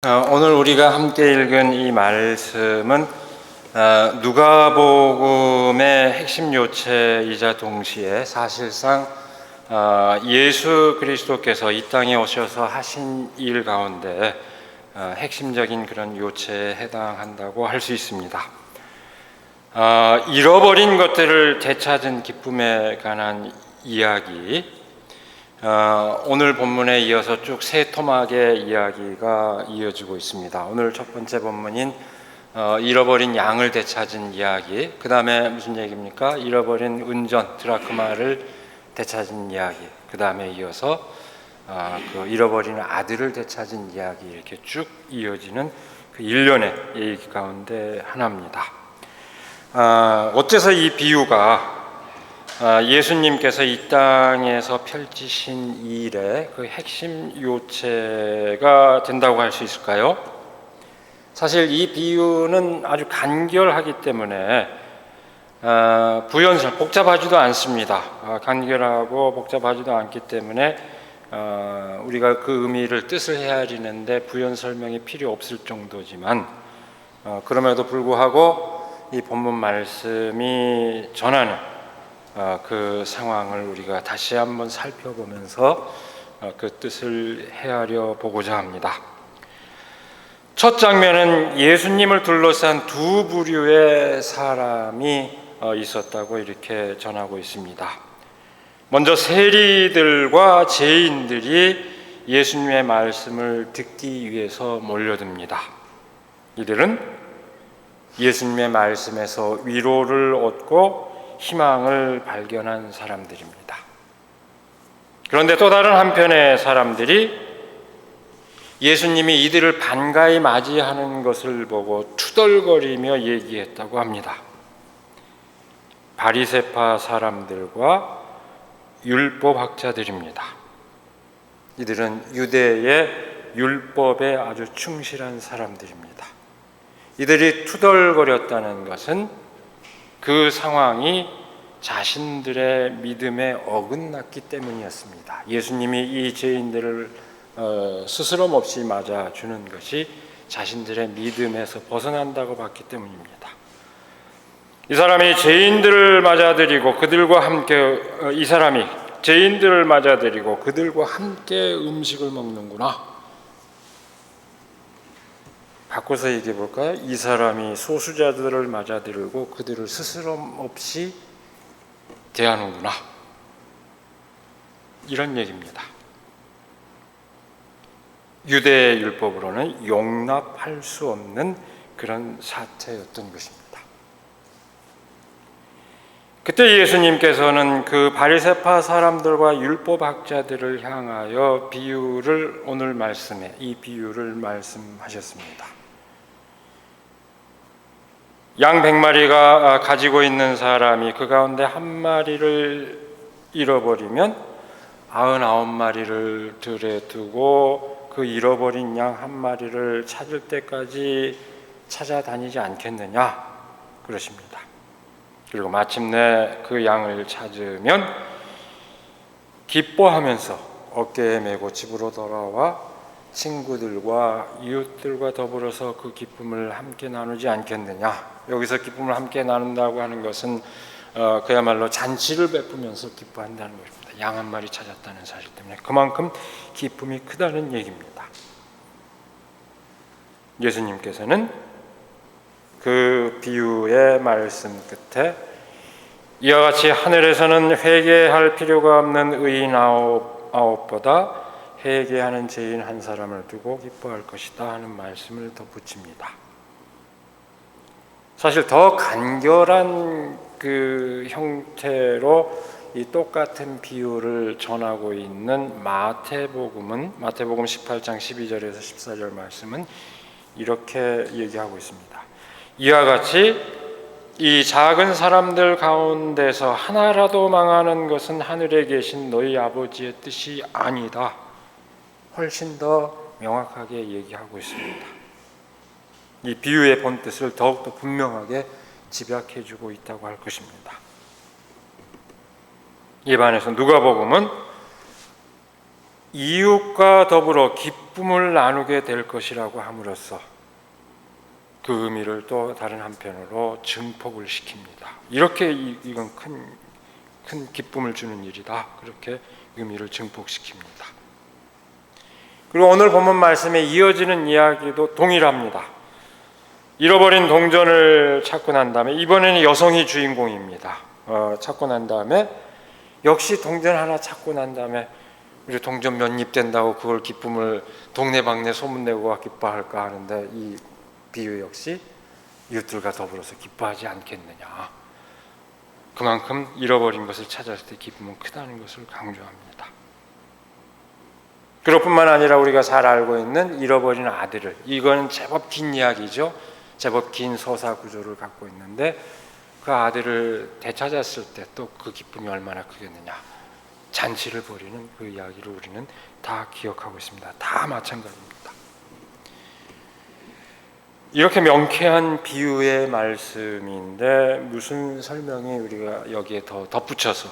오늘 우리가 함께 읽은 이 말씀은 누가복음의 핵심 요체이자 동시에 사실상 예수 그리스도께서 이 땅에 오셔서 하신 일 가운데 핵심적인 그런 요체에 해당한다고 할 수 있습니다. 잃어버린 것들을 되찾은 기쁨에 관한 이야기, 오늘 본문에 이어서 쭉 세 토막의 이야기가 이어지고 있습니다. 오늘 첫 번째 본문인 잃어버린 양을 되찾은 이야기, 그 다음에 무슨 얘기입니까? 잃어버린 은전 드라크마를 되찾은 이야기, 그 다음에 이어서 그 잃어버린 아들을 되찾은 이야기, 이렇게 쭉 이어지는 그 일련의 얘기 가운데 하나입니다. 어째서 이 비유가 예수님께서 이 땅에서 펼치신 일의 그 핵심 요체가 된다고 할 수 있을까요? 사실 이 비유는 아주 간결하기 때문에 부연설, 복잡하지도 않습니다. 간결하고 복잡하지도 않기 때문에 우리가 그 의미를 뜻을 헤아리는데 부연 설명이 필요 없을 정도지만, 그럼에도 불구하고 이 본문 말씀이 전하는 그 상황을 우리가 다시 한번 살펴보면서 그 뜻을 헤아려 보고자 합니다. 첫 장면은 예수님을 둘러싼 두 부류의 사람이 있었다고 이렇게 전하고 있습니다. 먼저 세리들과 죄인들이 예수님의 말씀을 듣기 위해서 몰려듭니다. 이들은 예수님의 말씀에서 위로를 얻고 희망을 발견한 사람들입니다. 그런데 또 다른 한편의 사람들이 예수님이 이들을 반가이 맞이하는 것을 보고 투덜거리며 얘기했다고 합니다. 바리새파 사람들과 율법학자들입니다. 이들은 유대의 율법에 아주 충실한 사람들입니다. 이들이 투덜거렸다는 것은 그 상황이 자신들의 믿음에 어긋났기 때문이었습니다. 예수님이 이 죄인들을 스스럼 없이 맞아주는 것이 자신들의 믿음에서 벗어난다고 봤기 때문입니다. 이 사람이 죄인들을 맞아들이고 그들과 함께 음식을 먹는구나. 바꿔서 얘기해 볼까요? 이 사람이 소수자들을 맞아들이고 그들을 스스럼 없이 대하는구나. 이런 얘기입니다. 유대의 율법으로는 용납할 수 없는 그런 사태였던 것입니다. 그때 예수님께서는 그 바리새파 사람들과 율법학자들을 향하여 오늘 말씀에 이 비유를 말씀하셨습니다. 양 100마리가 가지고 있는 사람이 그 가운데 한 마리를 잃어버리면 99마리를 들에 두고 그 잃어버린 양 한 마리를 찾을 때까지 찾아다니지 않겠느냐 그러십니다. 그리고 마침내 그 양을 찾으면 기뻐하면서 어깨에 메고 집으로 돌아와 친구들과 이웃들과 더불어서 그 기쁨을 함께 나누지 않겠느냐. 여기서 기쁨을 함께 나눈다고 하는 것은 그야말로 잔치를 베푸면서 기뻐한다는 것입니다. 양 한 마리 찾았다는 사실 때문에 그만큼 기쁨이 크다는 얘기입니다. 예수님께서는 그 비유의 말씀 끝에 이와 같이 하늘에서는 회개할 필요가 없는 의인 아홉보다 회개하는 죄인 한 사람을 두고 기뻐할 것이다 하는 말씀을 덧붙입니다. 사실 더 간결한 그 형태로 이 똑같은 비유를 전하고 있는 마태복음 18장 12절에서 14절 말씀은 이렇게 얘기하고 있습니다. 이와 같이 이 작은 사람들 가운데서 하나라도 망하는 것은 하늘에 계신 너희 아버지의 뜻이 아니다. 훨씬 더 명확하게 얘기하고 있습니다. 이 비유의 본뜻을 더욱더 분명하게 집약해주고 있다고 할 것입니다. 이에 반해서 누가복음은 이웃과 더불어 기쁨을 나누게 될 것이라고 함으로써 그 의미를 또 다른 한편으로 증폭을 시킵니다. 이렇게 이건 큰 기쁨을 주는 일이다. 그렇게 의미를 증폭시킵니다. 그리고 오늘 본문 말씀에 이어지는 이야기도 동일합니다. 잃어버린 동전을 찾고 난 다음에, 이번에는 여성이 주인공입니다. 찾고 난 다음에 역시 동전 하나 찾고 난 다음에 우리 동전 몇 입 된다고 그걸 기쁨을 동네방네 소문내고 기뻐할까 하는데, 이 비유 역시 이웃들과 더불어서 기뻐하지 않겠느냐. 그만큼 잃어버린 것을 찾았을 때 기쁨은 크다는 것을 강조합니다. 그럴 뿐만 아니라 우리가 잘 알고 있는 잃어버린 아들을, 이건 제법 긴 이야기죠. 제법 긴 서사 구조를 갖고 있는데, 그 아들을 되찾았을 때 또 그 기쁨이 얼마나 크겠느냐. 잔치를 벌이는 그 이야기를 우리는 다 기억하고 있습니다. 다 마찬가지입니다. 이렇게 명쾌한 비유의 말씀인데 무슨 설명이 우리가 여기에 더 덧붙여서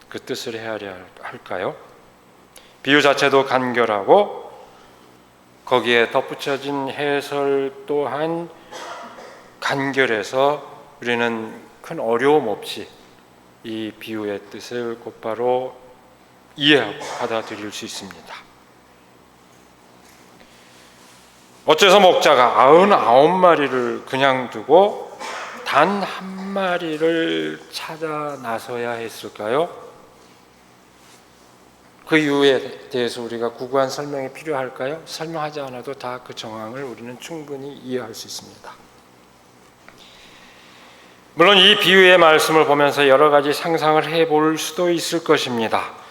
그 뜻을 헤아려야 할까요? 비유 자체도 간결하고 거기에 덧붙여진 해설 또한 간결해서 우리는 큰 어려움 없이 이 비유의 뜻을 곧바로 이해하고 받아들일 수 있습니다. 어째서 목자가 99마리를 그냥 두고 단 한 마리를 찾아 나서야 했을까요? 그 이유에 대해서 우리가 구구한 설명이 필요할까요? 설명하지 않아도 다 그 정황을 우리는 충분히 이해할 수 있습니다. 물론 이 비유의 말씀을 보면서 여러 가지 상상을 해볼 수도 있을 것입니다.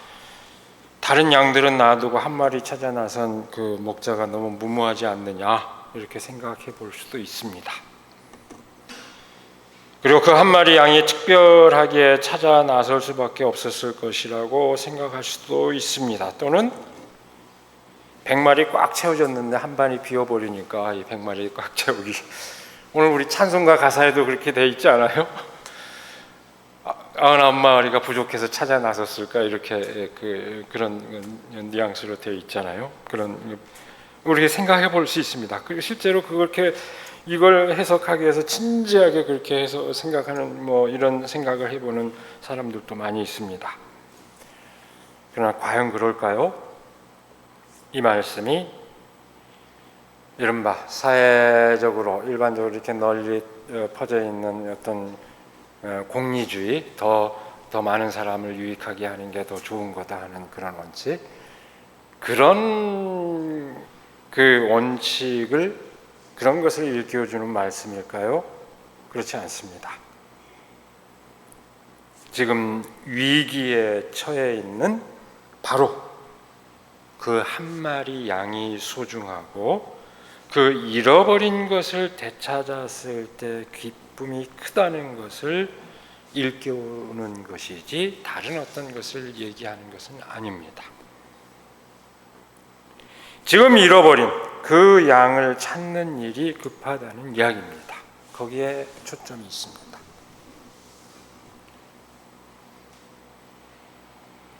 다른 양들은 놔두고 한 마리 찾아 나선 그 목자가 너무 무모하지 않느냐, 이렇게 생각해 볼 수도 있습니다. 그리고 그 한 마리 양이 특별하게 찾아 나설 수밖에 없었을 것이라고 생각할 수도 있습니다. 또는 100마리 꽉 채워졌는데 한 반이 비어버리니까 이 100마리 꽉 채우기, 오늘 우리 찬송가 가사에도 그렇게 돼 있지 않아요? 99마리가 부족해서 찾아 나섰을까, 이렇게 그런 뉘앙스로 되어 있잖아요. 그런 우리가 생각해 볼 수 있습니다. 그리고 실제로 그렇게 이걸 해석하기 위해서 진지하게 그렇게 해서 생각하는 이런 생각을 해보는 사람들도 많이 있습니다. 그러나 과연 그럴까요? 이 말씀이 이른바 사회적으로 일반적으로 이렇게 널리 퍼져 있는 어떤 공리주의, 더 많은 사람을 유익하게 하는 게 더 좋은 거다 하는 그런 원칙, 그런 그 원칙을, 그런 것을 일깨워주는 말씀일까요? 그렇지 않습니다. 지금 위기에 처해 있는 바로 그 한 마리 양이 소중하고 그 잃어버린 것을 되찾았을 때 기쁨이 크다는 것을 일깨우는 것이지 다른 어떤 것을 얘기하는 것은 아닙니다. 지금 잃어버린 그 양을 찾는 일이 급하다는 이야기입니다. 거기에 초점이 있습니다.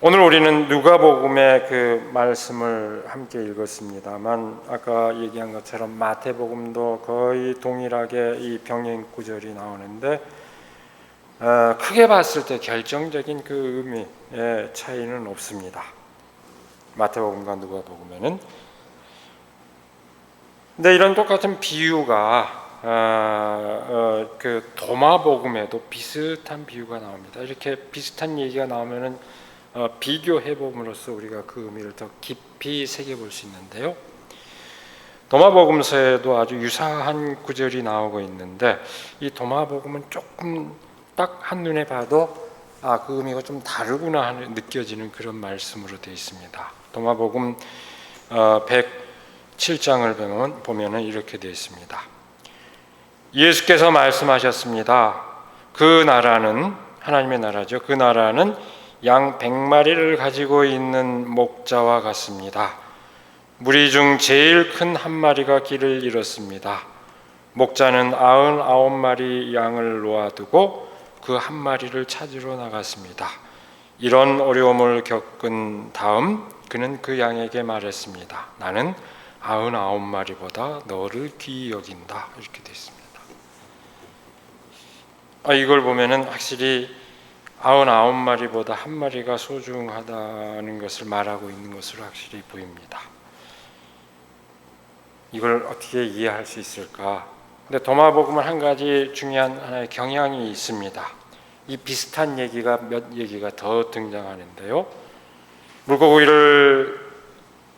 오늘 우리는 누가복음의 그 말씀을 함께 읽었습니다만, 아까 얘기한 것처럼 마태복음도 거의 동일하게 이 병행 구절이 나오는데 크게 봤을 때 결정적인 그 의미의 차이는 없습니다. 마태복음과 누가복음에는. 근데 이런 똑같은 비유가 그 도마복음에도 비슷한 비유가 나옵니다. 이렇게 비슷한 얘기가 나오면은 비교해 봄으로써 우리가 그 의미를 더 깊이 새겨볼 수 있는데요. 도마복음서에도 아주 유사한 구절이 나오고 있는데, 이 도마복음은 조금 딱 한눈에 봐도 그 의미가 좀 다르구나 하는 느껴지는 그런 말씀으로 되어 있습니다. 도마복음 107장을 보면 이렇게 되어 있습니다. 예수께서 말씀하셨습니다. 그 나라는, 하나님의 나라죠. 그 나라는 양 100마리를 가지고 있는 목자와 같습니다. 무리 중 제일 큰 한 마리가 길을 잃었습니다. 목자는 99마리 양을 놓아두고 그 한 마리를 찾으러 나갔습니다. 이런 어려움을 겪은 다음 그는 그 양에게 말했습니다. 나는 99마리보다 너를 귀히 여긴다. 이렇게 되어 있습니다. 이걸 보면은 확실히 99마리보다 한 마리가 소중하다는 것을 말하고 있는 것으로 확실히 보입니다. 이걸 어떻게 이해할 수 있을까? 근데 도마복음은 한 가지 중요한 하나의 경향이 있습니다. 이 비슷한 얘기가 몇 얘기가 더 등장하는데요. 물고기를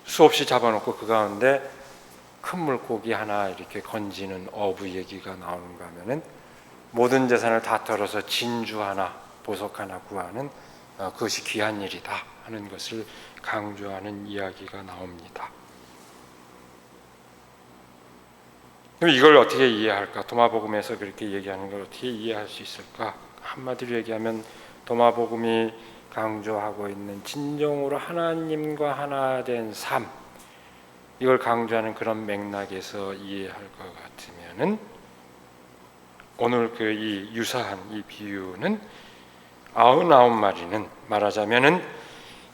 수없이 잡아놓고 그 가운데 큰 물고기 하나 이렇게 건지는 어부 얘기가 나오는가 하면은 모든 재산을 다 털어서 진주 하나, 보석 하나 구하는 그것이 귀한 일이다 하는 것을 강조하는 이야기가 나옵니다. 그럼 이걸 어떻게 이해할까? 도마복음에서 그렇게 얘기하는 걸 어떻게 이해할 수 있을까? 한마디로 얘기하면 도마복음이 강조하고 있는 진정으로 하나님과 하나 된 삶, 이걸 강조하는 그런 맥락에서 이해할 것 같으면은 오늘 그 이 유사한 이 비유는 99마리는 말하자면은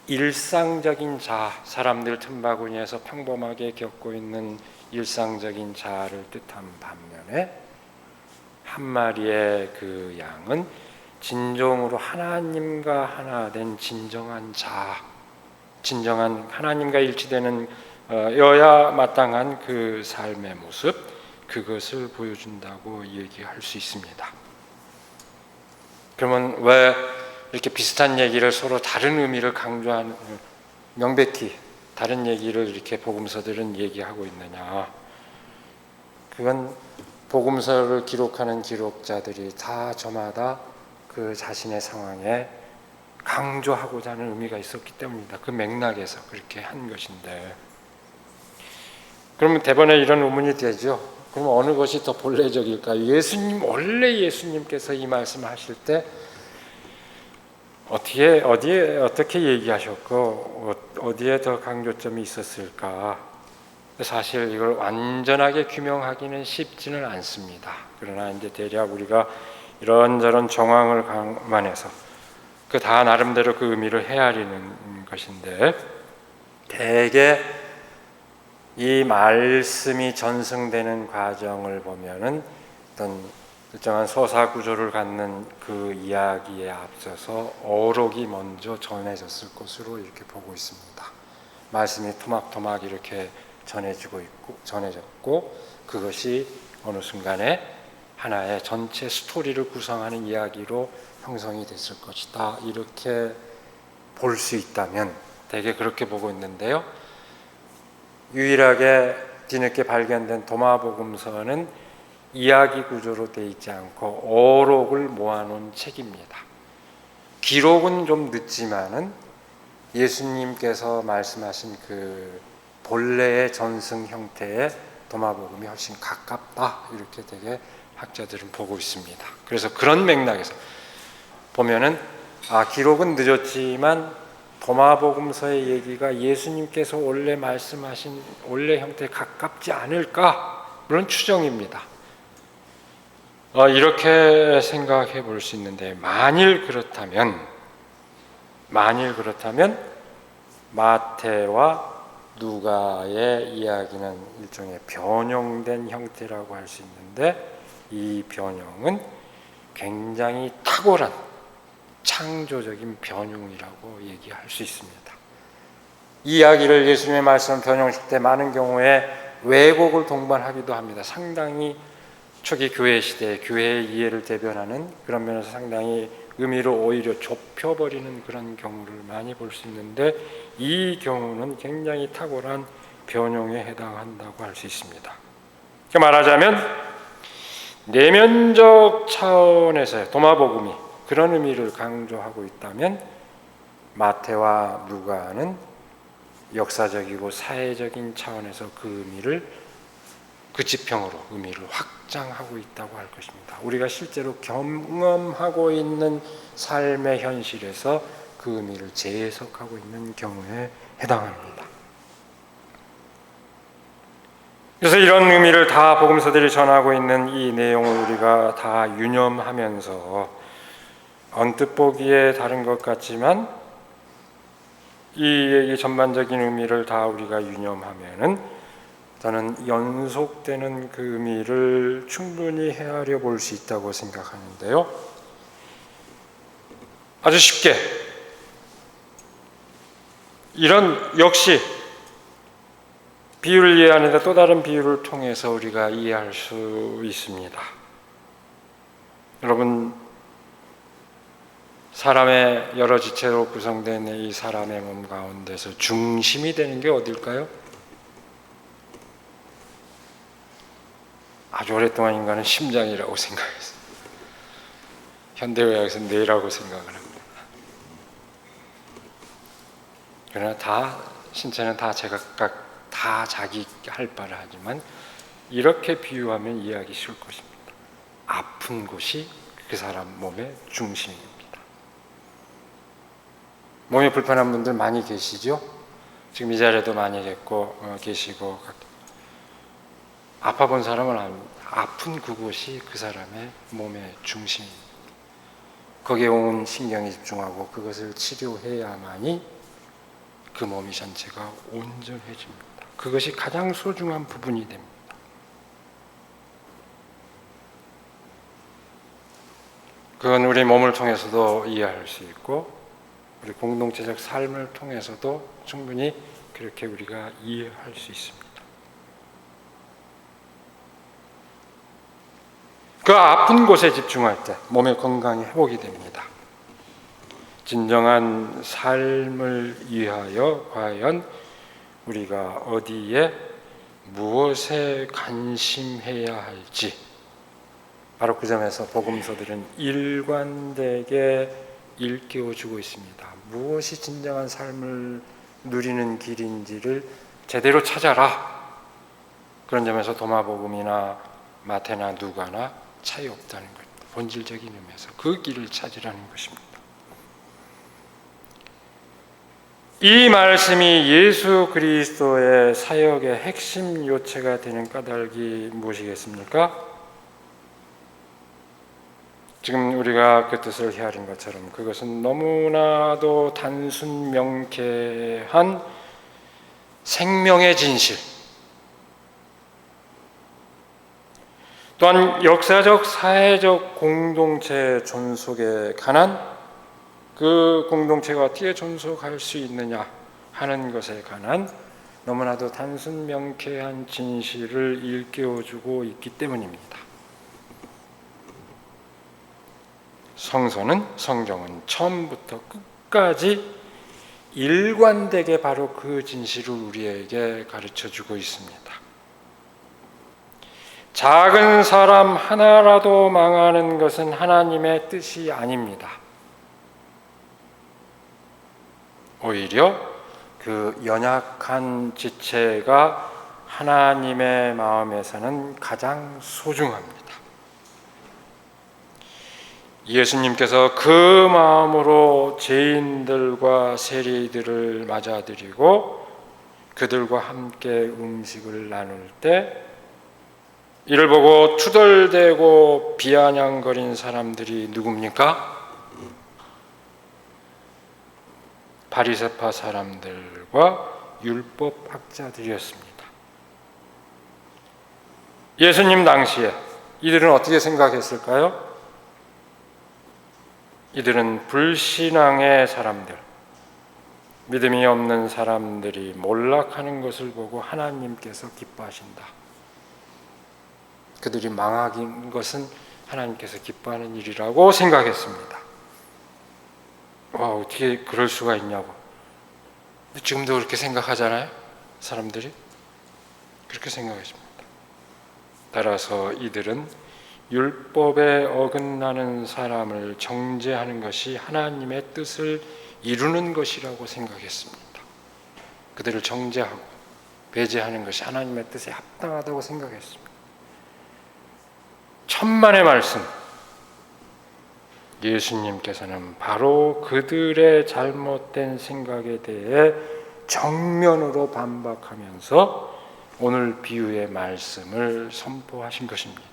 일상적인 자아, 사람들 틈바구니에서 평범하게 겪고 있는 일상적인 자아를 뜻한 반면에 한 마리의 그 양은 진정으로 하나님과 하나 된 진정한 자아, 진정한 하나님과 일치되는 여야 마땅한 그 삶의 모습, 그것을 보여준다고 얘기할 수 있습니다. 그러면 왜 이렇게 비슷한 얘기를 서로 다른 의미를 강조하는, 명백히 다른 얘기를 이렇게 복음서들은 얘기하고 있느냐? 그건 복음서를 기록하는 기록자들이 다 저마다 그 자신의 상황에 강조하고자 하는 의미가 있었기 때문입니다. 그 맥락에서 그렇게 한 것인데, 그러면 대번에 이런 의문이 되죠. 그럼 어느 것이 더 본래적일까요? 원래 예수님께서 이 말씀하실 때 어떻게 얘기하셨고 어디에 더 강조점이 있었을까? 사실 이걸 완전하게 규명하기는 쉽지는 않습니다. 그러나 이제 대략 우리가 이런저런 정황을 감안해서 그 다 나름대로 그 의미를 헤아리는 것인데, 대개 이 말씀이 전승되는 과정을 보면은 어떤 일정한 서사 구조를 갖는 그 이야기에 앞서서 어록이 먼저 전해졌을 것으로 이렇게 보고 있습니다. 말씀이 토막토막 이렇게 전해졌고 그것이 어느 순간에 하나의 전체 스토리를 구성하는 이야기로 형성이 됐을 것이다. 이렇게 볼 수 있다면 대개 그렇게 보고 있는데요. 유일하게 뒤늦게 발견된 도마복음서는 이야기 구조로 되어 있지 않고 어록을 모아놓은 책입니다. 기록은 좀 늦지만은 예수님께서 말씀하신 그 본래의 전승 형태의 도마복음이 훨씬 가깝다, 이렇게 되게 학자들은 보고 있습니다. 그래서 그런 맥락에서 보면은 기록은 늦었지만 도마복음서의 얘기가 예수님께서 원래 말씀하신 원래 형태에 가깝지 않을까, 그런 추정입니다. 이렇게 생각해 볼 수 있는데, 만일 그렇다면 마태와 누가의 이야기는 일종의 변형된 형태라고 할 수 있는데, 이 변형은 굉장히 탁월한 창조적인 변형이라고 얘기할 수 있습니다. 이 이야기를 예수님의 말씀을 변형시킬 때 많은 경우에 왜곡을 동반하기도 합니다. 상당히 초기 교회 시대에 교회의 이해를 대변하는 그런 면에서 상당히 의미를 오히려 좁혀버리는 그런 경우를 많이 볼 수 있는데, 이 경우는 굉장히 탁월한 변형에 해당한다고 할 수 있습니다. 말하자면 내면적 차원에서의 도마복음이 그런 의미를 강조하고 있다면, 마태와 누가는 역사적이고 사회적인 차원에서 그 의미를, 그 지평으로 의미를 확장하고 있다고 할 것입니다. 우리가 실제로 경험하고 있는 삶의 현실에서 그 의미를 재해석하고 있는 경우에 해당합니다. 그래서 이런 의미를 다 복음서들이 전하고 있는 이 내용을 우리가 다 유념하면서 언뜻 보기에 다른 것 같지만 이 얘기 전반적인 의미를 다 우리가 유념하면은 저는 연속되는 그 의미를 충분히 헤아려 볼 수 있다고 생각하는데요. 아주 쉽게 이런 역시 비유를 이해하는데 또 다른 비유를 통해서 우리가 이해할 수 있습니다. 여러분, 사람의 여러 지체로 구성된 이 사람의 몸 가운데서 중심이 되는 게 어딜까요? 아주 오랫동안 인간은 심장이라고 생각했어요. 현대의학에서 뇌라고 생각을 합니다. 그러나 신체는 다 제각각 다 자기 할 바를 하지만 이렇게 비유하면 이해하기 쉬울 것입니다. 아픈 곳이 그 사람 몸의 중심입니다. 몸이 불편한 분들 많이 계시죠? 지금 이 자리에도 많이 계시고 아파본 사람은 압니다. 아픈 그곳이 그 사람의 몸의 중심입니다. 거기에 온 신경이 집중하고 그것을 치료해야만이 그 몸이 전체가 온전해집니다. 그것이 가장 소중한 부분이 됩니다. 그건 우리 몸을 통해서도 이해할 수 있고 우리 공동체적 삶을 통해서도 충분히 그렇게 우리가 이해할 수 있습니다. 그 아픈 곳에 집중할 때 몸의 건강이 회복이 됩니다. 진정한 삶을 위하여 과연 우리가 어디에 무엇에 관심해야 할지 바로 그 점에서 복음서들은 일관되게 일깨워주고 있습니다. 무엇이 진정한 삶을 누리는 길인지를 제대로 찾아라. 그런 점에서 도마복음이나 마태나 누가나 차이 없다는 것, 본질적인 의미에서 그 길을 찾으라는 것입니다. 이 말씀이 예수 그리스도의 사역의 핵심 요체가 되는 까닭이 무엇이겠습니까? 지금 우리가 그 뜻을 헤아린 것처럼 그것은 너무나도 단순 명쾌한 생명의 진실, 또한 역사적 사회적 공동체 존속에 관한 그 공동체가 어떻게 존속할 수 있느냐 하는 것에 관한 너무나도 단순 명쾌한 진실을 일깨워주고 있기 때문입니다. 성경은 처음부터 끝까지 일관되게 바로 그 진실을 우리에게 가르쳐주고 있습니다. 작은 사람 하나라도 망하는 것은 하나님의 뜻이 아닙니다. 오히려 그 연약한 지체가 하나님의 마음에서는 가장 소중합니다. 예수님께서 그 마음으로 죄인들과 세리들을 맞아들이고 그들과 함께 음식을 나눌 때 이를 보고 투덜대고 비아냥거린 사람들이 누굽니까? 바리새파 사람들과 율법학자들이었습니다. 예수님 당시에 이들은 어떻게 생각했을까요? 이들은 불신앙의 사람들, 믿음이 없는 사람들이 몰락하는 것을 보고 하나님께서 기뻐하신다. 그들이 망하는 것은 하나님께서 기뻐하는 일이라고 생각했습니다. 어떻게 그럴 수가 있냐고. 지금도 그렇게 생각하잖아요. 사람들이 그렇게 생각했습니다. 따라서 이들은 율법에 어긋나는 사람을 정죄하는 것이 하나님의 뜻을 이루는 것이라고 생각했습니다. 그들을 정죄하고 배제하는 것이 하나님의 뜻에 합당하다고 생각했습니다. 천만의 말씀, 예수님께서는 바로 그들의 잘못된 생각에 대해 정면으로 반박하면서 오늘 비유의 말씀을 선포하신 것입니다.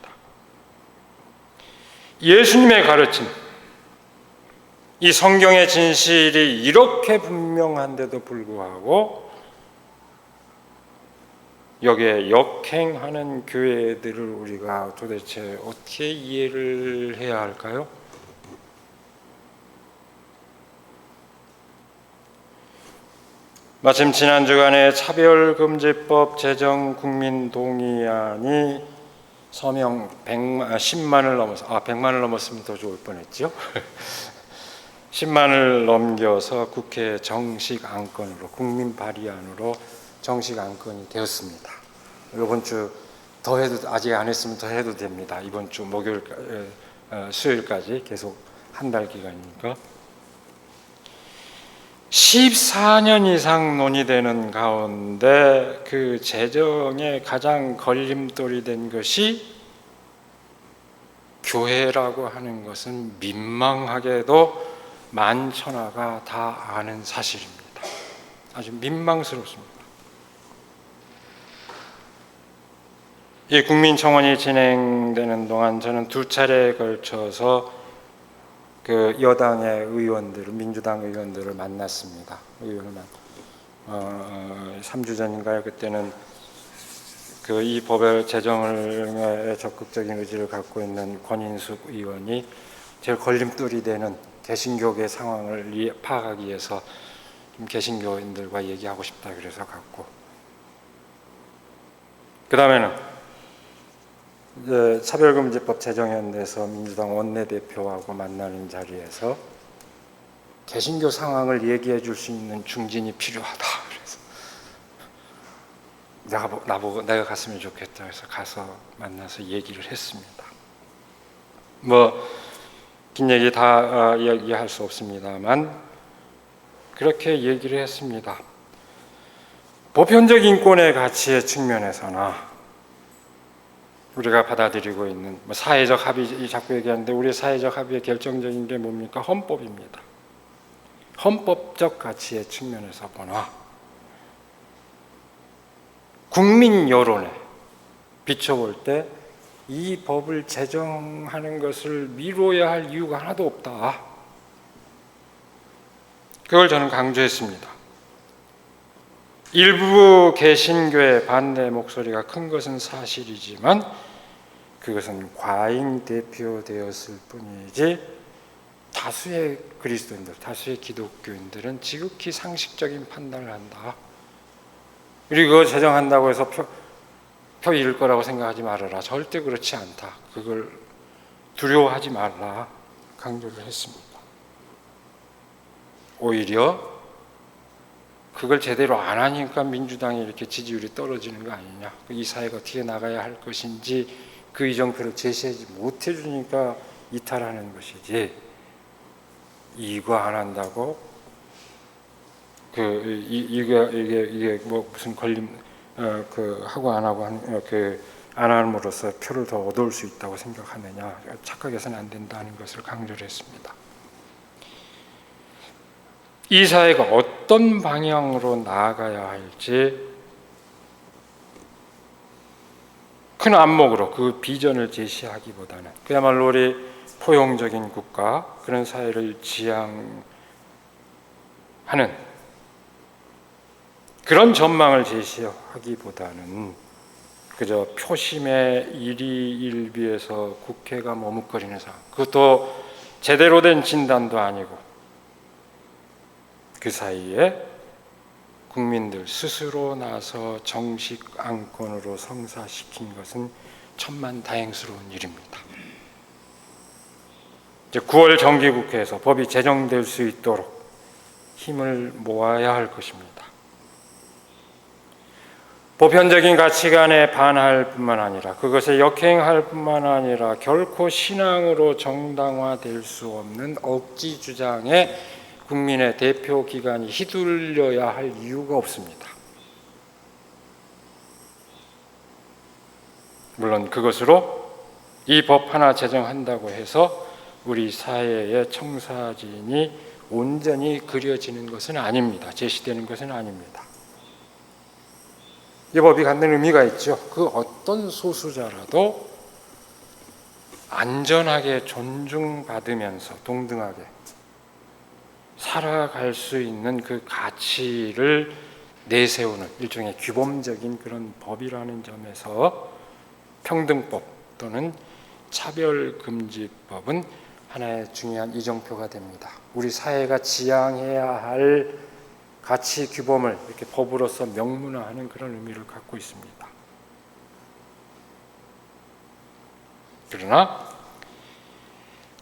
예수님의 가르침, 이 성경의 진실이 이렇게 분명한데도 불구하고 여기에 역행하는 교회들을 우리가 도대체 어떻게 이해를 해야 할까요? 마침 지난 주간에 차별금지법 제정 국민 동의안이 서명 10만을 넘어서 100만을 넘었으면 더 좋을 뻔했죠. 10만을 넘겨서 국회 정식 안건으로 국민 발의안으로 정식 안건이 되었습니다. 이번 주 더 해도 아직 안 했으면 더 해도 됩니다. 이번 주 목요일 수요일까지 계속 한 달 기간이니까 14년 이상 논의되는 가운데 그 제정에 가장 걸림돌이 된 것이 교회라고 하는 것은 민망하게도 만천하가 다 아는 사실입니다. 아주 민망스럽습니다. 이 국민청원이 진행되는 동안 저는 두 차례에 걸쳐서 그 여당의 의원들을, 민주당 의원들을 만났습니다. 3주 전인가요? 그때는 그 이 법의 제정을 적극적인 의지를 갖고 있는 권인숙 의원이 제일 걸림돌이 되는 개신교계 상황을 파악하기 위해서 좀 개신교인들과 얘기하고 싶다 그래서 갔고, 그 다음에는 차별금지법 제정연대에서 민주당 원내대표하고 만나는 자리에서 개신교 상황을 얘기해 줄 수 있는 중진이 필요하다. 그래서 내가 갔으면 좋겠다 해서 가서 만나서 얘기를 했습니다. 긴 얘기 다 이야기할 수 없습니다만 그렇게 얘기를 했습니다. 보편적 인권의 가치의 측면에서나 우리가 받아들이고 있는 사회적 합의, 자꾸 얘기하는데 우리 사회적 합의의 결정적인 게 뭡니까? 헌법입니다. 헌법적 가치의 측면에서 보나 국민 여론에 비춰볼 때 이 법을 제정하는 것을 미뤄야 할 이유가 하나도 없다. 그걸 저는 강조했습니다. 일부 개신교의 반대 목소리가 큰 것은 사실이지만 그것은 과잉 대표되었을 뿐이지 다수의 그리스도인들, 다수의 기독교인들은 지극히 상식적인 판단을 한다. 그리고 그걸 제정한다고 해서 표 잃을 거라고 생각하지 말아라. 절대 그렇지 않다. 그걸 두려워하지 말라. 강조를 했습니다. 오히려 그걸 제대로 안 하니까 민주당이 이렇게 지지율이 떨어지는 거 아니냐. 이 사회가 어떻게 나가야 할 것인지 그 이정표를 제시하지 못해 주니까 이탈하는 것이지. 이거 안 한다고 이게 무슨 걸림 하고 안 하고 안 함으로써 표를 더 얻어올 수 있다고 생각하느냐. 착각해서는 안 된다는 것을 강조를 했습니다. 이 사회가 어떤 방향으로 나아가야 할지 큰 안목으로 그 비전을 제시하기보다는 그야말로 우리 포용적인 국가, 그런 사회를 지향하는 그런 전망을 제시하기보다는 그저 표심의 일희일비에서 국회가 머뭇거리는 상황, 그것도 제대로 된 진단도 아니고 그 사이에 국민들 스스로 나서 정식 안건으로 성사시킨 것은 천만다행스러운 일입니다. 이제 9월 정기국회에서 법이 제정될 수 있도록 힘을 모아야 할 것입니다. 보편적인 가치관에 반할 뿐만 아니라 그것에 역행할 뿐만 아니라 결코 신앙으로 정당화될 수 없는 억지 주장에 국민의 대표 기관이 휘둘려야 할 이유가 없습니다. 물론 그것으로 이 법 하나 제정한다고 해서 우리 사회의 청사진이 온전히 그려지는 것은 아닙니다. 제시되는 것은 아닙니다. 이 법이 갖는 의미가 있죠. 그 어떤 소수자라도 안전하게 존중받으면서 동등하게 살아갈 수 있는 그 가치를 내세우는 일종의 규범적인 그런 법이라는 점에서 평등법 또는 차별금지법은 하나의 중요한 이정표가 됩니다. 우리 사회가 지향해야 할 가치 규범을 이렇게 법으로서 명문화하는 그런 의미를 갖고 있습니다. 그러나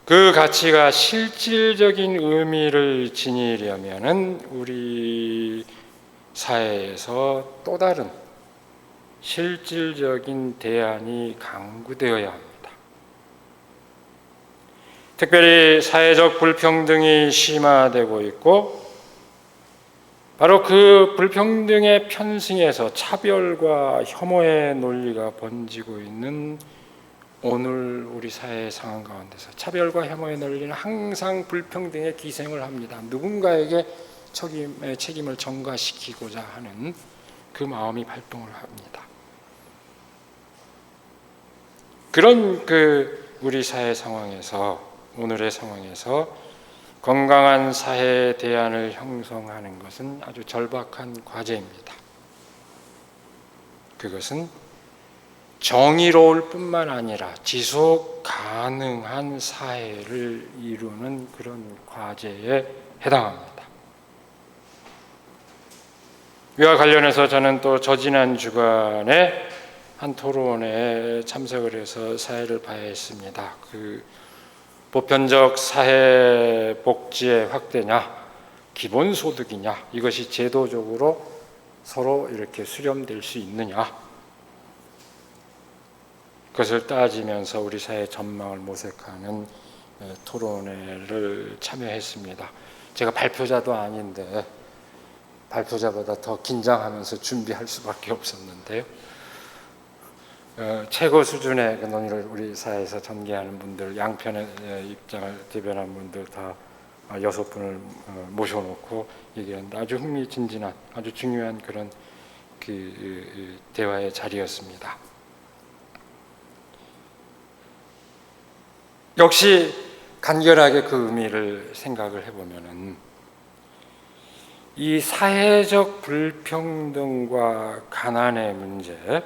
그 가치가 실질적인 의미를 지니려면은 우리 사회에서 또 다른 실질적인 대안이 강구되어야 합니다. 특별히 사회적 불평등이 심화되고 있고 바로 그 불평등의 편승에서 차별과 혐오의 논리가 번지고 있는 오늘 우리 사회의 상황 가운데서 차별과 혐오의 논리는 항상 불평등의 기생을 합니다. 누군가에게 책임을 전가시키고자 하는 그 마음이 발동을 합니다. 그런 우리 사회 상황에서 오늘의 상황에서 건강한 사회 대안을 형성하는 것은 아주 절박한 과제입니다. 그것은 정의로울 뿐만 아니라 지속 가능한 사회를 이루는 그런 과제에 해당합니다. 이와 관련해서 저는 또 저지난 주간에 한 토론에 참석을 해서 사회를 봐야 했습니다. 보편적 사회 복지의 확대냐, 기본소득이냐, 이것이 제도적으로 서로 이렇게 수렴될 수 있느냐, 그것을 따지면서 우리 사회 전망을 모색하는 토론회를 참여했습니다. 제가 발표자도 아닌데 발표자보다 더 긴장하면서 준비할 수밖에 없었는데요. 최고 수준의 논의를 우리 사회에서 전개하는 분들, 양편의 입장을 대변한 분들 다 6분을 모셔놓고 얘기했는데 아주 흥미진진한 아주 중요한 그런 대화의 자리였습니다. 역시 간결하게 그 의미를 생각을 해보면은 이 사회적 불평등과 가난의 문제,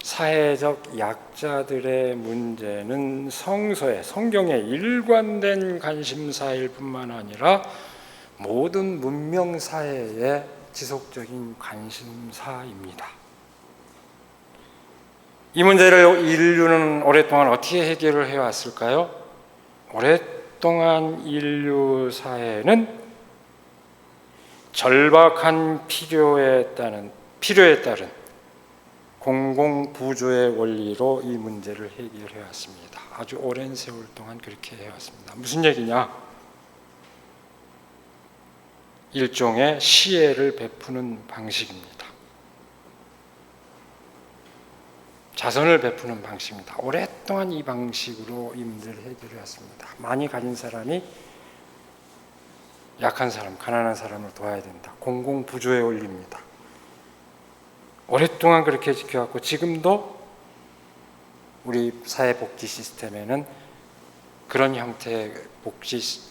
사회적 약자들의 문제는 성경의 일관된 관심사일 뿐만 아니라 모든 문명 사회의 지속적인 관심사입니다. 이 문제를 인류는 오랫동안 어떻게 해결을 해왔을까요? 오랫동안 인류 사회는 절박한 필요에 따른 공공부조의 원리로 이 문제를 해결해왔습니다. 아주 오랜 세월 동안 그렇게 해왔습니다. 무슨 얘기냐? 일종의 시혜를 베푸는 방식입니다. 자선을 베푸는 방식입니다. 오랫동안 이 방식으로 이 문제를 해결해왔습니다. 많이 가진 사람이 약한 사람, 가난한 사람을 도와야 된다. 공공부조의 원리입니다. 오랫동안 그렇게 지켜왔고 지금도 우리 사회복지 시스템에는 그런 형태의 복지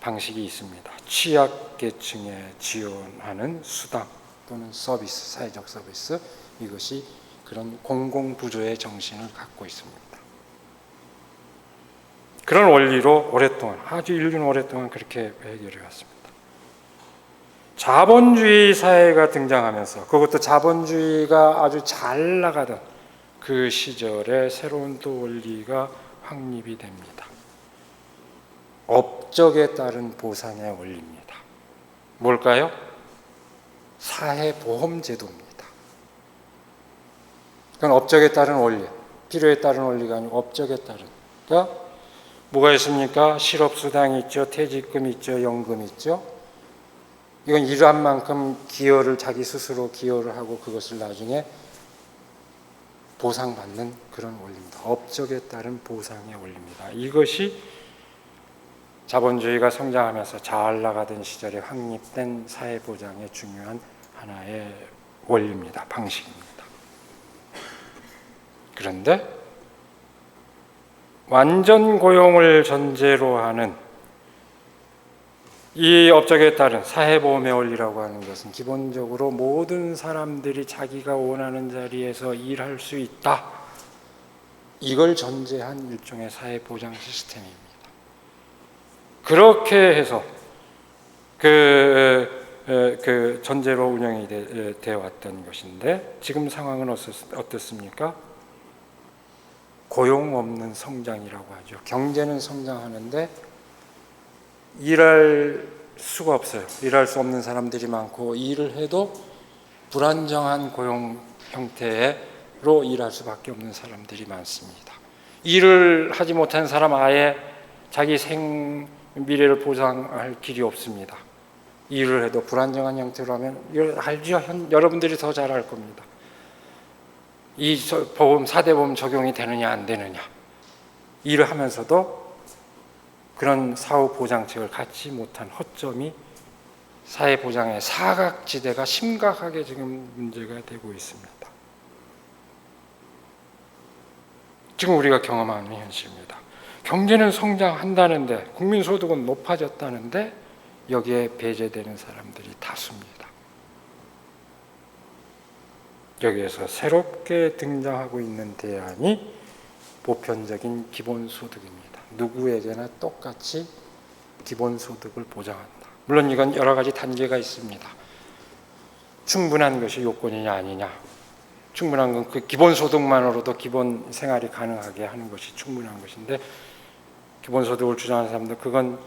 방식이 있습니다. 취약계층에 지원하는 수당 또는 서비스, 사회적 서비스, 이것이 그런 공공부조의 정신을 갖고 있습니다. 그런 원리로 오랫동안, 아주 인류는 오랫동안 그렇게 해결해 왔습니다. 자본주의 사회가 등장하면서 그것도 자본주의가 아주 잘 나가던 그 시절에 새로운 또 원리가 확립이 됩니다. 업적에 따른 보상의 원리입니다. 뭘까요? 사회보험제도입니다. 그건 업적에 따른 원리, 필요에 따른 원리가 아니고 업적에 따른. 그러니까 뭐가 있습니까? 실업수당 있죠, 퇴직금 있죠, 연금 있죠. 이건 일한 만큼 자기 스스로 기여를 하고 그것을 나중에 보상받는 그런 원리입니다. 업적에 따른 보상의 원리입니다. 이것이 자본주의가 성장하면서 잘 나가던 시절에 확립된 사회보장의 중요한 하나의 원리입니다. 방식입니다. 그런데 완전 고용을 전제로 하는 이 업적에 따른 사회보험의 원리라고 하는 것은 기본적으로 모든 사람들이 자기가 원하는 자리에서 일할 수 있다, 이걸 전제한 일종의 사회보장 시스템입니다. 그렇게 해서 그 전제로 운영이 되어 왔던 것인데, 지금 상황은 어떻습니까? 고용 없는 성장이라고 하죠. 경제는 성장하는데 일할 수가 없어요. 일할 수 없는 사람들이 많고, 일을 해도 불안정한 고용 형태로 일할 수밖에 없는 사람들이 많습니다. 일을 하지 못한 사람 아예 자기 미래를 보장할 길이 없습니다. 일을 해도 불안정한 형태로 하면, 알죠? 여러분들이 더 잘 알 겁니다. 이 보험, 4대 보험 적용이 되느냐 안 되느냐. 일을 하면서도 그런 사후 보장책을 갖지 못한 허점이 사회보장의 사각지대가 심각하게 지금 문제가 되고 있습니다. 지금 우리가 경험하는 현실입니다. 경제는 성장한다는데, 국민소득은 높아졌다는데 여기에 배제되는 사람들이 다수입니다. 여기에서 새롭게 등장하고 있는 대안이 보편적인 기본소득입니다. 누구에게나 똑같이 기본소득을 보장한다. 물론 이건 여러 가지 단계가 있습니다. 충분한 것이 요건이냐 아니냐. 충분한 건 그 기본소득만으로도 기본 생활이 가능하게 하는 것이 충분한 것인데, 기본소득을 주장하는 사람들 그건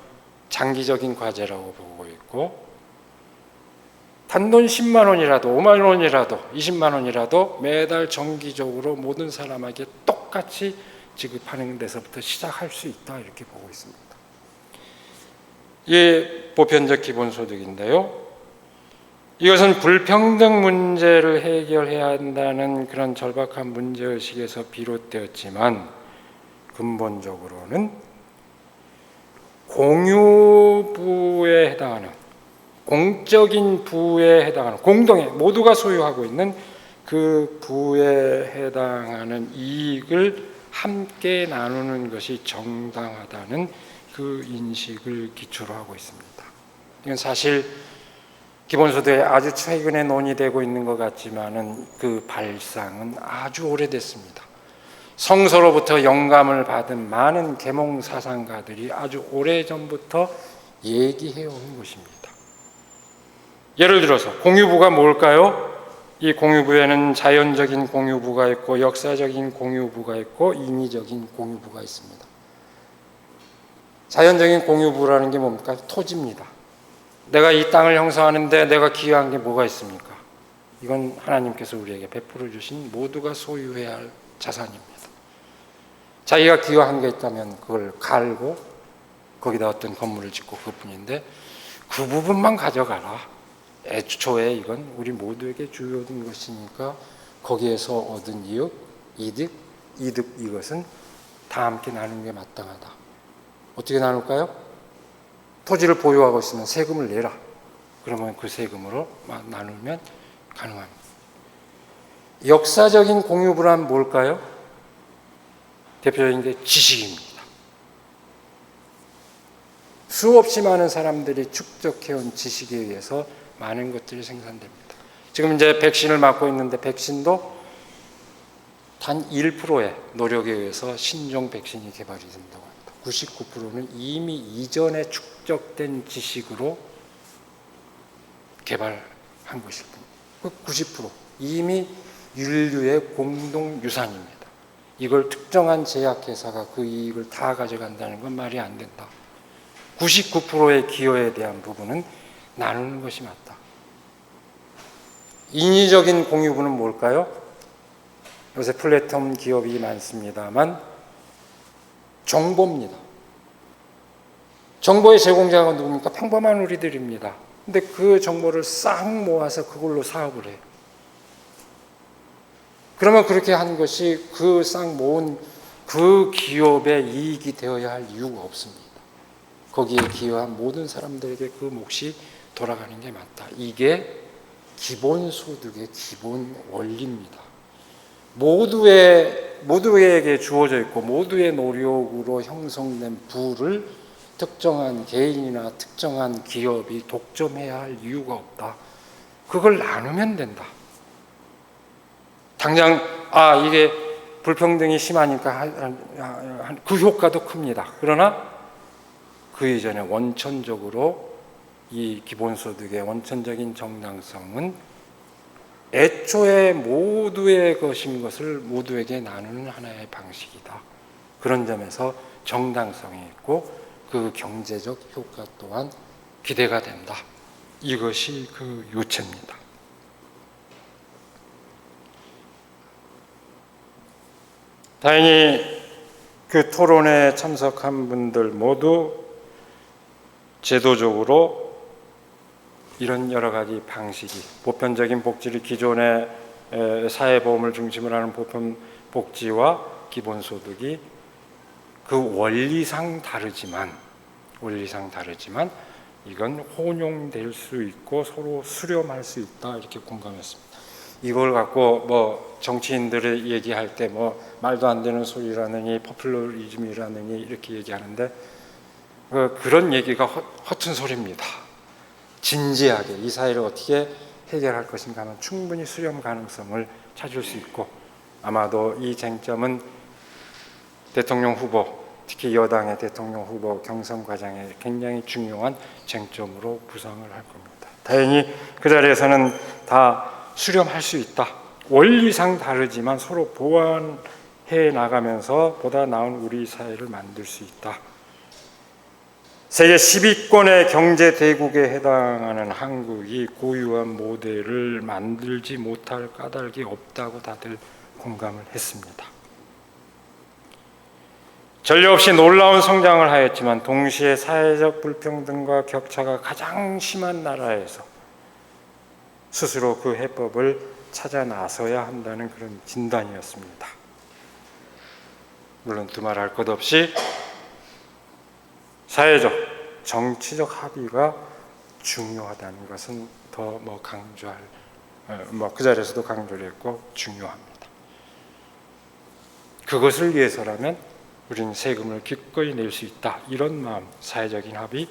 장기적인 과제라고 보고 있고, 단돈 10만 원이라도 5만 원이라도 20만 원이라도 매달 정기적으로 모든 사람에게 똑같이 지급하는 데서부터 시작할 수 있다, 이렇게 보고 있습니다. 이게 보편적 기본소득인데요, 이것은 불평등 문제를 해결해야 한다는 그런 절박한 문제의식에서 비롯되었지만, 근본적으로는 공유부에 해당하는, 공적인 부에 해당하는, 공동의 모두가 소유하고 있는 그 부에 해당하는 이익을 함께 나누는 것이 정당하다는 그 인식을 기초로 하고 있습니다. 이건 사실 기본소득에 아주 최근에 논의되고 있는 것 같지만은 그 발상은 아주 오래됐습니다. 성서로부터 영감을 받은 많은 계몽 사상가들이 아주 오래전부터 얘기해 온 것입니다. 예를 들어서 공유부가 뭘까요? 이 공유부에는 자연적인 공유부가 있고, 역사적인 공유부가 있고, 인위적인 공유부가 있습니다. 자연적인 공유부라는 게 뭡니까? 토지입니다. 내가 이 땅을 형성하는데 내가 기여한 게 뭐가 있습니까? 이건 하나님께서 우리에게 베풀어 주신 모두가 소유해야 할 자산입니다. 자기가 기여한 게 있다면 그걸 갈고 거기다 어떤 건물을 짓고 그것뿐인데, 그 부분만 가져가라. 애초에 이건 우리 모두에게 주어진 것이니까 거기에서 얻은 이득 이것은 다 함께 나누는 게 마땅하다. 어떻게 나눌까요? 토지를 보유하고 있으면 세금을 내라. 그러면 그 세금으로 나누면 가능합니다. 역사적인 공유부란 뭘까요? 대표적인 게 지식입니다. 수없이 많은 사람들이 축적해온 지식에 의해서 많은 것들이 생산됩니다. 지금 이제 백신을 맞고 있는데, 백신도 단 1%의 노력에 의해서 신종 백신이 개발이 된다고 합니다. 99%는 이미 이전에 축적된 지식으로 개발한 것일 뿐입니다. 90% 이미 인류의 공동 유산입니다. 이걸 특정한 제약회사가 그 이익을 다 가져간다는 건 말이 안 된다. 99%의 기여에 대한 부분은 나누는 것이 맞다. 인위적인 공유부는 뭘까요? 요새 플랫폼 기업이 많습니다만 정보입니다. 정보의 제공자가 누굽니까? 평범한 우리들입니다. 근데 그 정보를 싹 모아서 그걸로 사업을 해요. 그러면 그렇게 한 것이 그 싹 모은 그 기업의 이익이 되어야 할 이유가 없습니다. 거기에 기여한 모든 사람들에게 그 몫이 돌아가는 게 맞다. 이게 기본소득의 기본 원리입니다. 모두에게 주어져 있고 모두의 노력으로 형성된 부를 특정한 개인이나 특정한 기업이 독점해야 할 이유가 없다. 그걸 나누면 된다. 당장 이게 불평등이 심하니까 그 효과도 큽니다. 그러나 그 이전에 원천적으로 이 기본소득의 원천적인 정당성은 애초에 모두의 것인 것을 모두에게 나누는 하나의 방식이다. 그런 점에서 정당성이 있고 그 경제적 효과 또한 기대가 된다. 이것이 그 요체입니다. 다행히 그 토론에 참석한 분들 모두 제도적으로 이런 여러 가지 방식이 보편적인 복지를 기존의 사회보험을 중심으로 하는 보편 복지와 기본소득이 그 원리상 다르지만 이건 혼용될 수 있고 서로 수렴할 수 있다 이렇게 공감했습니다. 이걸 갖고 뭐 정치인들이 얘기할 때 뭐 말도 안 되는 소리라느니 포퓰러리즘이라느니 이렇게 얘기하는데 그런 얘기가 허튼 소리입니다. 진지하게 이 사회를 어떻게 해결할 것인가 하는 충분히 수렴 가능성을 찾을 수 있고 아마도 이 쟁점은 대통령 후보, 특히 여당의 대통령 후보 경선 과정에 굉장히 중요한 쟁점으로 부상을 할 겁니다. 다행히 그 자리에서는 다 수렴할 수 있다. 원리상 다르지만 서로 보완해 나가면서 보다 나은 우리 사회를 만들 수 있다. 세계 10위권의 경제 대국에 해당하는 한국이 고유한 모델을 만들지 못할 까닭이 없다고 다들 공감을 했습니다. 전례 없이 놀라운 성장을 하였지만 동시에 사회적 불평등과 격차가 가장 심한 나라에서 스스로 그 해법을 찾아 나서야 한다는 그런 진단이었습니다. 물론 두말할 것 없이 사회적, 정치적 합의가 중요하다는 것은 더 강조할, 그 자리에서도 강조를 했고 중요합니다. 그것을 위해서라면 우리는 세금을 기꺼이 낼 수 있다. 이런 마음, 사회적인 합의,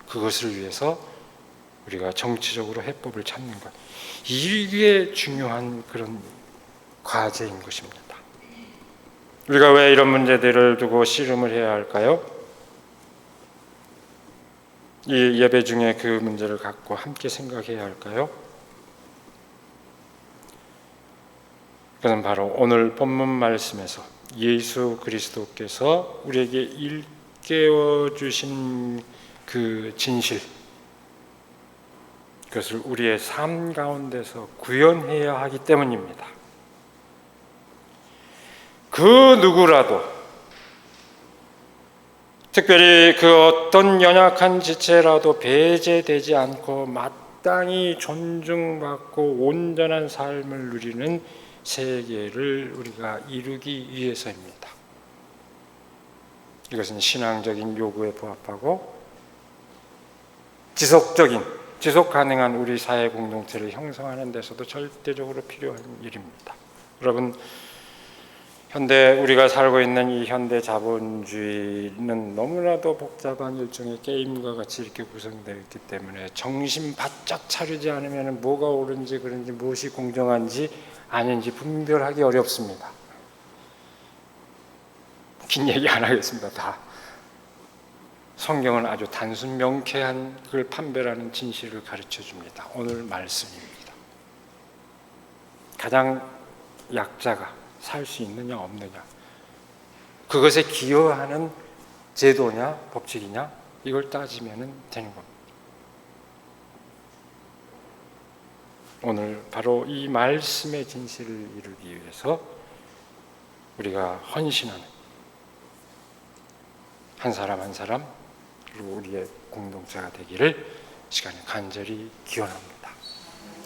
그것을 위해서 우리가 정치적으로 해법을 찾는 것. 이게 중요한 그런 과제인 것입니다. 우리가 왜 이런 문제들을 두고 씨름을 해야 할까요? 이 예배 중에 그 문제를 갖고 함께 생각해야 할까요? 그것은 바로 오늘 본문 말씀에서 예수 그리스도께서 우리에게 일깨워 주신 그 진실, 그것을 우리의 삶 가운데서 구현해야 하기 때문입니다. 그 누구라도, 특별히 그 어떤 연약한 지체라도 배제되지 않고 마땅히 존중받고 온전한 삶을 누리는 세계를 우리가 이루기 위해서입니다. 이것은 신앙적인 요구에 부합하고 지속 가능한 우리 사회 공동체를 형성하는 데서도 절대적으로 필요한 일입니다. 여러분, 우리가 살고 있는 이 현대 자본주의는 너무나도 복잡한 일종의 게임과 같이 이렇게 구성되어 있기 때문에 정신 바짝 차리지 않으면 뭐가 옳은지 그른지 무엇이 공정한지 아닌지 분별하기 어렵습니다. 긴 얘기 안 하겠습니다. 다 성경은 아주 단순 명쾌한 그걸 판별하는 진실을 가르쳐 줍니다. 오늘 말씀입니다. 가장 약자가 살 수 있느냐 없느냐, 그것에 기여하는 제도냐 법칙이냐, 이걸 따지면 되는 겁니다. 오늘 바로 이 말씀의 진실을 이루기 위해서 우리가 헌신하는 한 사람 한 사람, 그리고 우리의 공동체가 되기를 시간에 간절히 기원합니다.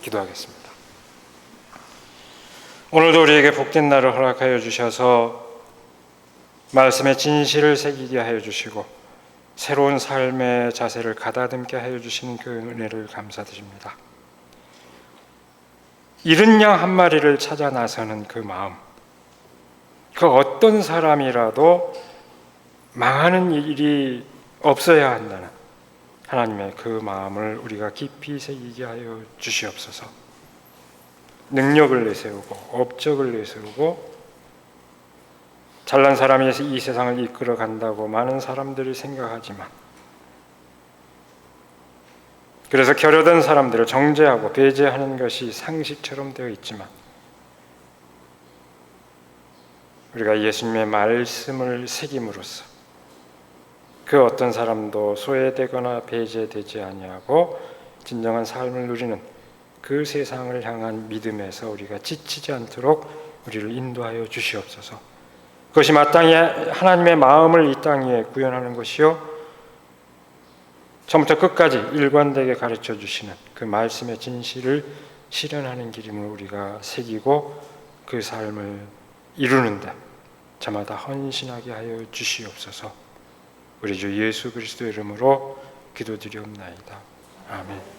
기도하겠습니다. 오늘도 우리에게 복된 날을 허락하여 주셔서 말씀의 진실을 새기게 하여 주시고 새로운 삶의 자세를 가다듬게 하여 주시는 그 은혜를 감사드립니다. 잃은 양 한 마리를 찾아 나서는 그 마음, 그 어떤 사람이라도 망하는 일이 없어야 한다는 하나님의 그 마음을 우리가 깊이 새기게 하여 주시옵소서. 능력을 내세우고 업적을 내세우고 잘난 사람이 이 세상을 이끌어 간다고 많은 사람들이 생각하지만, 그래서 결여된 사람들을 정죄하고 배제하는 것이 상식처럼 되어 있지만, 우리가 예수님의 말씀을 새김으로써 그 어떤 사람도 소외되거나 배제되지 아니하고 진정한 삶을 누리는 그 세상을 향한 믿음에서 우리가 지치지 않도록 우리를 인도하여 주시옵소서. 그것이 마땅히 하나님의 마음을 이 땅 위에 구현하는 것이요, 처음부터 끝까지 일관되게 가르쳐 주시는 그 말씀의 진실을 실현하는 길임을 우리가 새기고 그 삶을 이루는데 저마다 헌신하게 하여 주시옵소서. 우리 주 예수 그리스도의 이름으로 기도드리옵나이다. 아멘.